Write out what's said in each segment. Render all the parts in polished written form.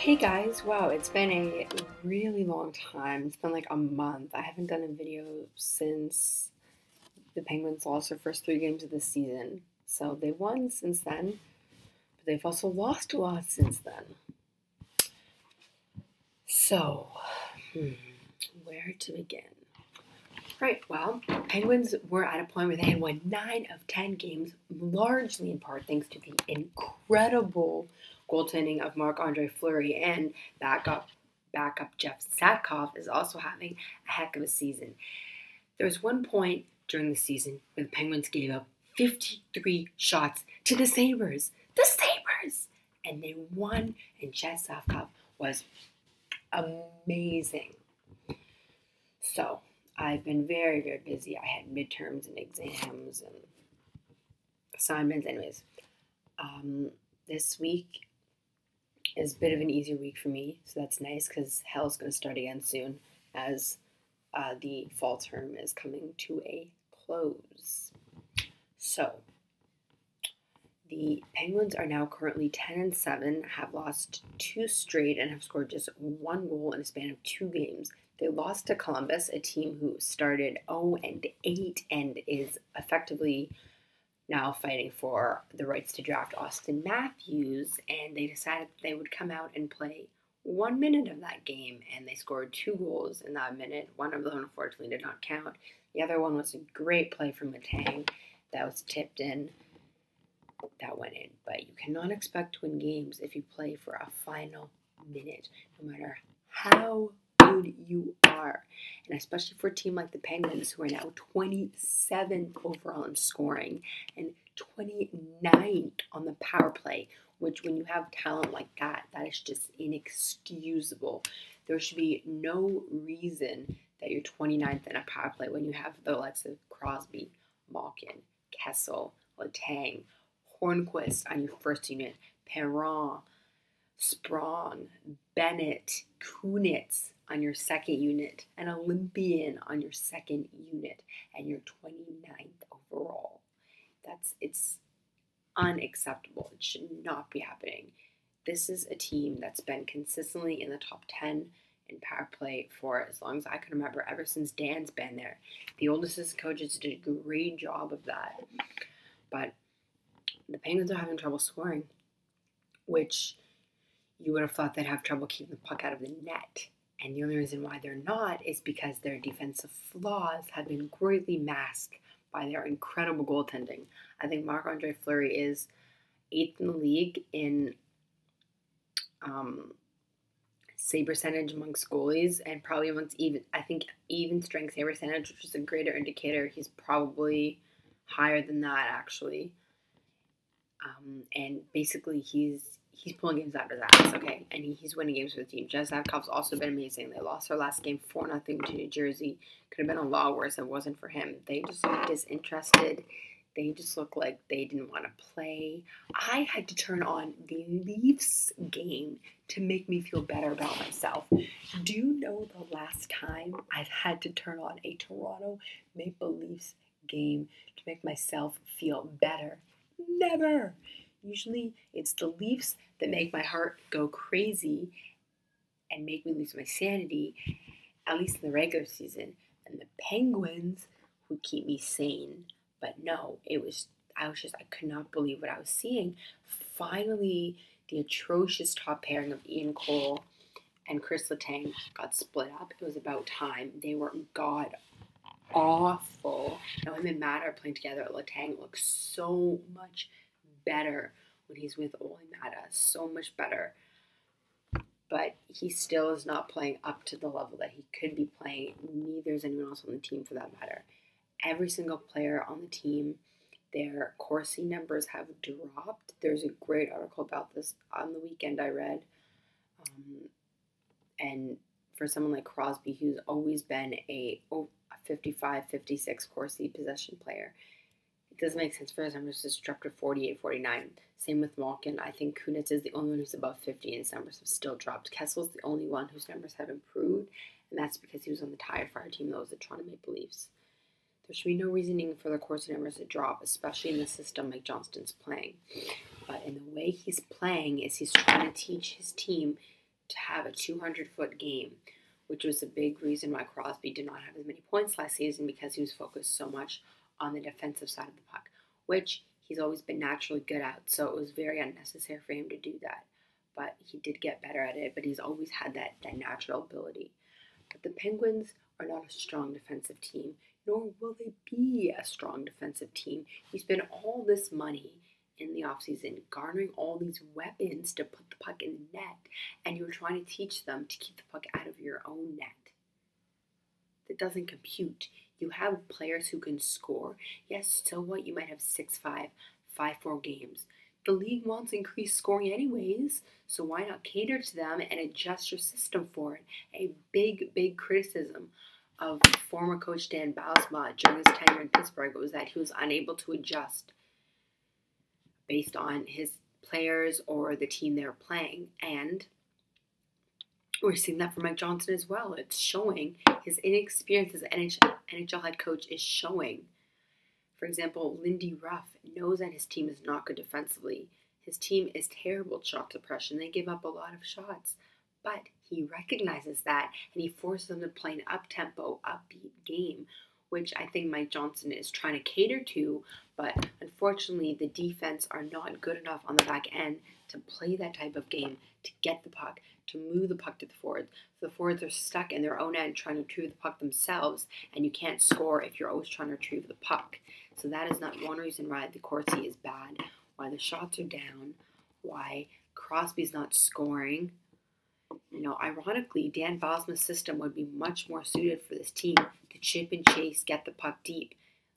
Hey guys, wow, it's been a really long time. It's been like a month. I haven't done a video since the Penguins lost their first 3 games of the season. So they won since then, but they've also lost a lot since then. So, where to begin? Right, well, Penguins were at a point where they had won 9 of 10 games, largely in part thanks to the incredible goaltending of Marc-Andre Fleury, and backup Jeff Satkov is also having a heck of a season. There was one point during the season where the Penguins gave up 53 shots to the Sabres. The Sabres! And they won, and Jeff Satkov was amazing. So, I've been very, very busy. I had midterms and exams and assignments. Anyways, this week is a bit of an easier week for me, so that's nice because hell's going to start again soon as the fall term is coming to a close. So, the Penguins are now currently 10-7, have lost 2 straight, and have scored just 1 goal in a span of 2 games. They lost to Columbus, a team who started 0-8 and is effectively now fighting for the rights to draft Austin Matthews, and they decided they would come out and play 1 minute of that game, and they scored 2 goals in that minute. One of them, unfortunately, did not count. The other one was a great play from Letang that was tipped in. That went in, but you cannot expect to win games if you play for a final minute, no matter how good you are. And especially for a team like the Penguins, who are now 27th overall in scoring and 29th on the power play, which when you have talent like that, that is just inexcusable. There should be no reason that you're 29th in a power play when you have the likes of Crosby, Malkin, Kessel, Letang, Hornquist on your first unit, Perron, Sprong, Bennett, Kunitz on your second unit, an Olympian on your second unit, and you're 29th overall. It's unacceptable. It should not be happening. This is a team that's been consistently in the top 10 in power play for as long as I can remember, ever since Dan's been there. The old assistant coaches did a great job of that. But the Penguins are having trouble scoring, which you would have thought they'd have trouble keeping the puck out of the net. And the only reason why they're not is because their defensive flaws have been greatly masked by their incredible goaltending. I think Marc-Andre Fleury is 8th in the league in save percentage amongst goalies, and probably amongst even strength save percentage, which is a greater indicator. He's probably higher than that, actually. And basically, he's pulling games out of his ass, okay? And he's winning games for the team. Jeff Satkov's also been amazing. They lost their last game 4-0 to New Jersey. Could have been a lot worse if it wasn't for him. They just looked disinterested. They just looked like they didn't want to play. I had to turn on the Leafs game to make me feel better about myself. Do you know the last time I've had to turn on a Toronto Maple Leafs game to make myself feel better? Never. Usually it's the Leafs that make my heart go crazy and make me lose my sanity, at least in the regular season, and the Penguins who keep me sane. But no, I could not believe what I was seeing. Finally, the atrocious top pairing of Ian Cole and Chris Letang got split up. It was about time. They were god awful. Now him and Matt are playing together. Letang looks so much better when he's with Ole Mata. So much better. But he still is not playing up to the level that he could be playing. Neither is anyone else on the team for that matter. Every single player on the team, their Corsi numbers have dropped. There's a great article about this on the weekend I read. And for someone like Crosby, who's always been a 55, 56 Corsi possession player, it doesn't make sense for his numbers to drop to 48, 49. Same with Malkin. I think Kunitz is the only one who's above 50 and his numbers have still dropped. Kessel's the only one whose numbers have improved, and that's because he was on the Tire Fire team that was the Toronto Maple Leafs. There should be no reasoning for the Corsi numbers to drop, especially in the system Mike Johnston's playing. But in the way he's playing is he's trying to teach his team to have a 200-foot game, which was a big reason why Crosby did not have as many points last season, because he was focused so much on the defensive side of the puck, which he's always been naturally good at. So it was very unnecessary for him to do that. But he did get better at it, but he's always had that natural ability. But the Penguins are not a strong defensive team, nor will they be a strong defensive team. You spend all this money in the offseason garnering all these weapons to put the puck in the net, and you're trying to teach them to keep the puck out of your own net. That doesn't compute. You have players who can score. Yes, so what? You might have 6-5, 5-4 games. The league wants increased scoring anyways, so why not cater to them and adjust your system for it? A big criticism of former coach Dan Bylsma during his tenure in Pittsburgh was that he was unable to adjust based on his players or the team they're playing. And we're seeing that from Mike Johnson as well. It's showing. His inexperience as NHL head coach is showing. For example, Lindy Ruff knows that his team is not good defensively. His team is terrible at shot suppression. They give up a lot of shots. But he recognizes that, and he forces them to play an up-tempo, upbeat game, which I think Mike Johnson is trying to cater to. But unfortunately, the defense are not good enough on the back end to play that type of game, to get the puck, to move the puck to the forwards. So the forwards are stuck in their own end trying to retrieve the puck themselves, and you can't score if you're always trying to retrieve the puck. So that is not one reason why the Corsi is bad, why the shots are down, why Crosby's not scoring. You know, ironically, Dan Bylsma's system would be much more suited for this team to chip and chase, get the puck deep,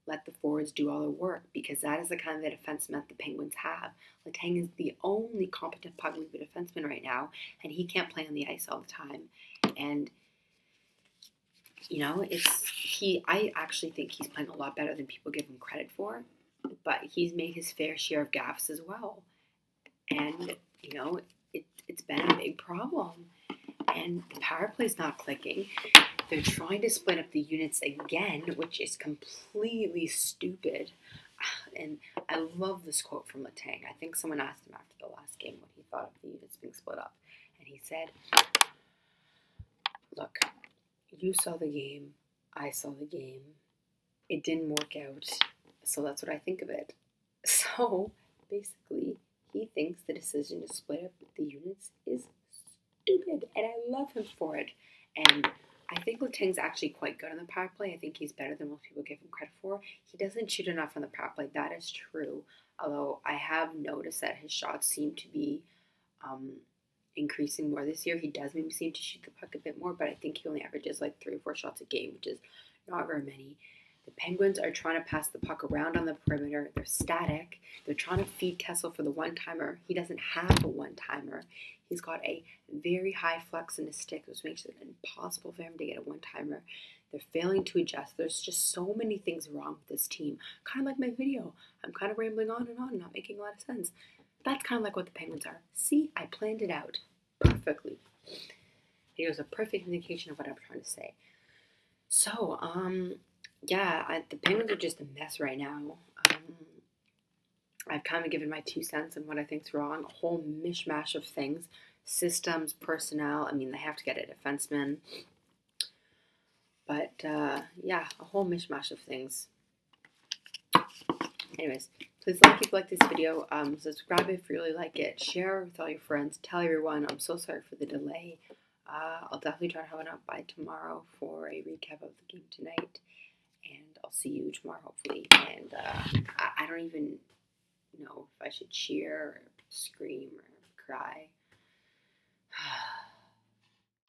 let the forwards do all the work, because that is the kind of defenseman the Penguins have. Letang is the only competent puck-moving defenseman right now, and he can't play on the ice all the time. And you know, I actually think he's playing a lot better than people give him credit for, but he's made his fair share of gaffes as well. And, you know, it's been a big problem. And the power play's not clicking. They're trying to split up the units again, which is completely stupid. And I love this quote from Letang. I think someone asked him after the last game what he thought of the units being split up. And he said, look, you saw the game, I saw the game. It didn't work out, so that's what I think of it. So, basically, he thinks the decision to split up the units is stupid, and I love him for it. And I think Letang's actually quite good on the power play. I think he's better than most people give him credit for. He doesn't shoot enough on the power play, that is true. Although I have noticed that his shots seem to be increasing more this year. He does maybe seem to shoot the puck a bit more, but I think he only averages like 3 or 4 shots a game, which is not very many. The Penguins are trying to pass the puck around on the perimeter. They're static. They're trying to feed Kessel for the one-timer. He doesn't have a one-timer. He's got a very high flex in his stick, which makes it impossible for him to get a one-timer. They're failing to adjust. There's just so many things wrong with this team. Kind of like my video. I'm kind of rambling on, not making a lot of sense. That's kind of like what the Penguins are. See, I planned it out perfectly. It was a perfect indication of what I'm trying to say. So, yeah, the Penguins are just a mess right now. I've kind of given my 2 cents on what I think's wrong. A whole mishmash of things. Systems, personnel. I mean, they have to get a defenseman. But, yeah, a whole mishmash of things. Anyways, please like if you like this video. Subscribe if you really like it. Share with all your friends. Tell everyone. I'm so sorry for the delay. I'll definitely try to have it up by tomorrow for a recap of the game tonight. And I'll see you tomorrow, hopefully. And I don't even know if I should cheer or scream or cry.